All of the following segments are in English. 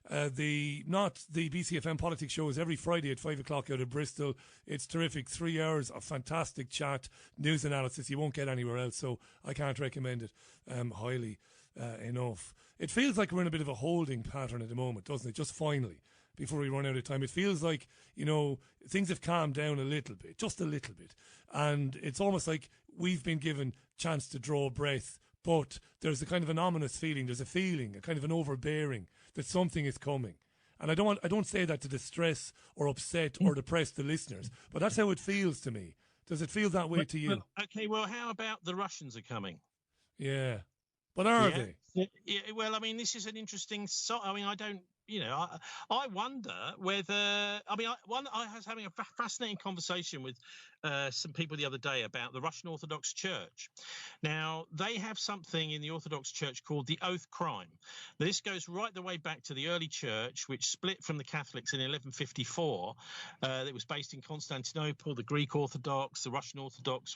Not the BCFM politics show is every Friday at 5 o'clock out of Bristol. It's terrific. 3 hours of fantastic chat, news analysis. You won't get anywhere else, so I can't recommend it highly enough. It feels like we're in a bit of a holding pattern at the moment, doesn't it? Just finally, before we run out of time. It feels like, things have calmed down a little bit, just a little bit. And it's almost like we've been given chance to draw breath, but there's a kind of an ominous feeling. There's a feeling, a kind of an overbearing that something is coming. And I don't say that to distress or upset or depress the listeners, but that's how it feels to me. Does it feel that way to you? Well, how about the Russians are coming? Yeah. But are they? Yeah, well, I mean, this is an interesting... I don't... I wonder whether... I was having a fascinating conversation with some people the other day about the Russian Orthodox Church. Now, they have something in the Orthodox Church called the oath crime. This goes right the way back to the early church, which split from the Catholics in 1154. It was based in Constantinople, the Greek Orthodox, the Russian Orthodox,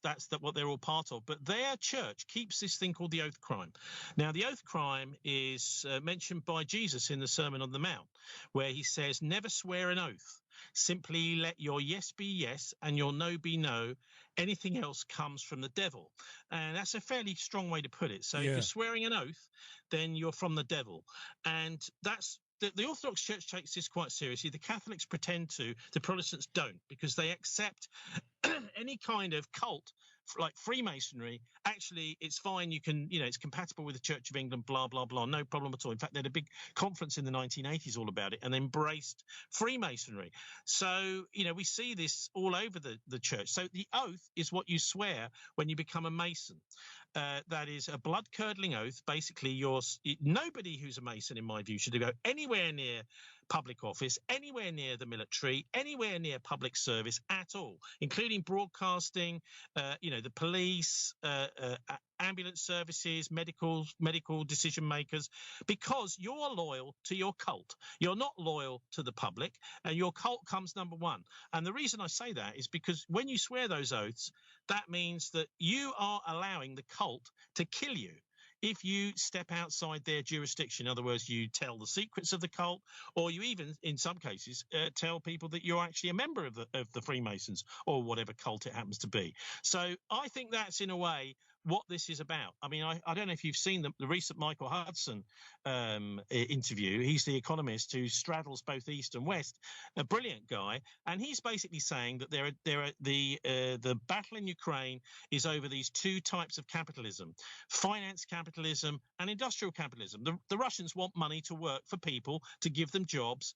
that's what they're all part of. But their church keeps this thing called the oath crime. Now, the oath crime is mentioned by Jesus in the Sermon on the Mount, where he says, never swear an oath. Simply let your yes be yes and your no be no. Anything else comes from the devil. And that's a fairly strong way to put it. So if you're swearing an oath, then you're from the devil. And that's the Orthodox Church takes this quite seriously. The Catholics pretend to. The Protestants don't, because they accept any kind of cult like Freemasonry. Actually, it's fine. You can, it's compatible with the Church of England, blah, blah, blah. No problem at all. In fact, they had a big conference in the 1980s all about it and embraced Freemasonry. So, we see this all over the church. So the oath is what you swear when you become a Mason. That is a blood-curdling oath. Basically, nobody who's a Mason, in my view, should go anywhere near public office, anywhere near the military, anywhere near public service at all, including broadcasting, the police, ambulance services, medical decision makers, because you're loyal to your cult. You're not loyal to the public, and your cult comes number one. And the reason I say that is because when you swear those oaths, that means that you are allowing the cult to kill you if you step outside their jurisdiction. In other words, you tell the secrets of the cult, or you even, in some cases, tell people that you're actually a member of the Freemasons or whatever cult it happens to be. So I think that's, in a way, what this is about. I mean, I don't know if you've seen the recent Michael Hudson interview. He's the economist who straddles both East and West, a brilliant guy. And he's basically saying that the battle in Ukraine is over these two types of capitalism: finance capitalism and industrial capitalism. The Russians want money to work for people, to give them jobs,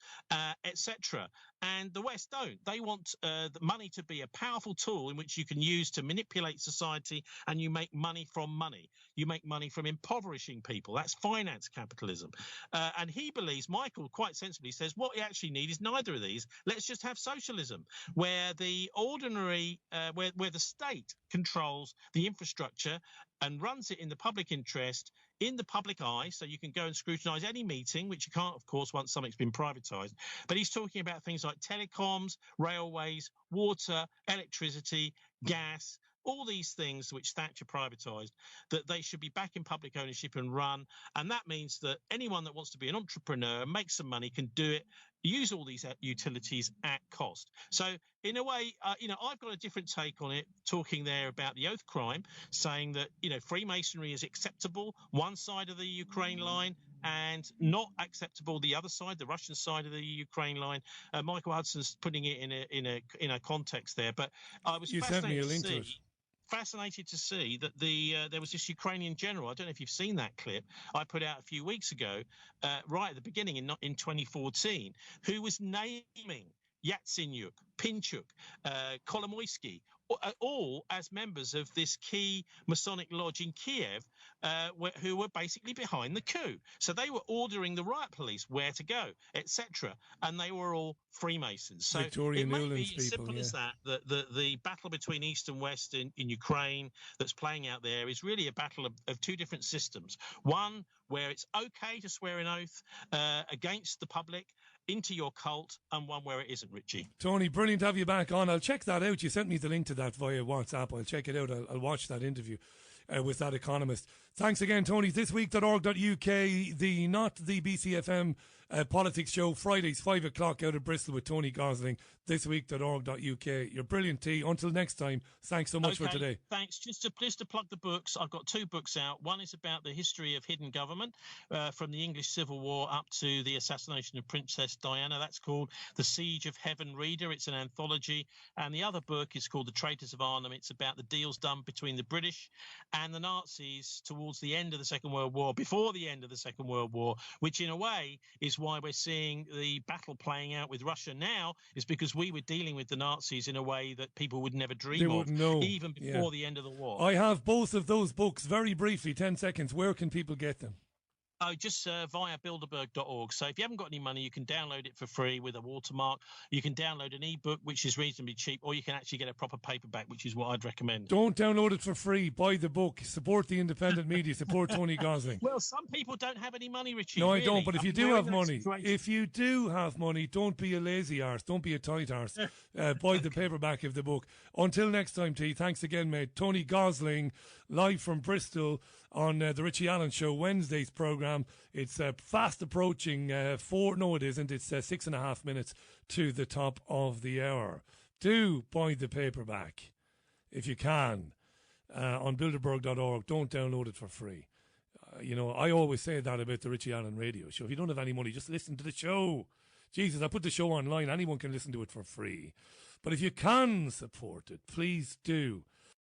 etc. And the West don't. They want the money to be a powerful tool in which you can use to manipulate society, and you make money from money. You make money from impoverishing people. That's finance capitalism. And he believes, Michael quite sensibly says, what we actually need is neither of these. Let's just have socialism, where the ordinary, where the state controls the infrastructure and runs it in the public interest, in the public eye, so you can go and scrutinise any meeting, which you can't, of course, once something's been privatised. But he's talking about things like telecoms, railways, water, electricity, gas, all these things which Thatcher privatised, that they should be back in public ownership and run. And that means that anyone that wants to be an entrepreneur and make some money can do it, use all these utilities at cost. So in a way, I've got a different take on it, talking there about the oath crime, saying that, Freemasonry is acceptable, one side of the Ukraine line, and not acceptable the other side, the Russian side of the Ukraine line. Michael Hudson's putting it in a context there. But I was fascinated to see that there was this Ukrainian general. I don't know if you've seen that clip I put out a few weeks ago, right at the beginning in 2014, who was naming Yatsenyuk, Pinchuk, Kolomoisky, all as members of this key Masonic lodge in Kiev, who were basically behind the coup. So they were ordering the riot police where to go, etc. And they were all Freemasons. So Victoria it may be Newlands as simple as that the battle between East and West in Ukraine that's playing out there is really a battle of two different systems. One where it's okay to swear an oath against the public, into your cult, and one where it isn't, Richie. Tony, brilliant to have you back on. I'll check that out. You sent me the link to that via WhatsApp. I'll check it out. I'll watch that interview with that economist. Thanks again, Tony. Thisweek.org.uk, not the BCFM politics show, Fridays, 5 o'clock out of Bristol with Tony Gosling. Thisweek.org.uk. You're brilliant, T. Until next time, thanks so much for today. Thanks. Just to plug the books, I've got 2 books out. One is about the history of hidden government from the English Civil War up to the assassination of Princess Diana. That's called The Siege of Heaven Reader. It's an anthology. And the other book is called The Traitors of Arnhem. It's about the deals done between the British and the Nazis towards the end of the Second World War, before the end of the Second World War, which in a way is why we're seeing the battle playing out with Russia now, is because we were dealing with the Nazis in a way that people would never dream of, even before the end of the war. I have both of those books. Very briefly, 10 seconds. Where can people get them? Oh, just via bilderberg.org. So if you haven't got any money, you can download it for free with a watermark. You can download an ebook, which is reasonably cheap, or you can actually get a proper paperback, which is what I'd recommend. Don't download it for free. Buy the book. Support the independent media. Support Tony Gosling. Well, some people don't have any money, Richie. No, really. I don't. But if you do have money, don't be a lazy arse. Don't be a tight arse. Buy the paperback of the book. Until next time, T. Thanks again, mate. Tony Gosling, live from Bristol on the Richie Allen Show, Wednesday's programme. It's fast approaching 4. No, it isn't. It's 6.5 minutes to the top of the hour. Do buy the paperback if you can on bilderberg.org. Don't download it for free. I always say that about the Richie Allen radio show. If you don't have any money, just listen to the show. Jesus, I put the show online. Anyone can listen to it for free. But if you can support it, please do.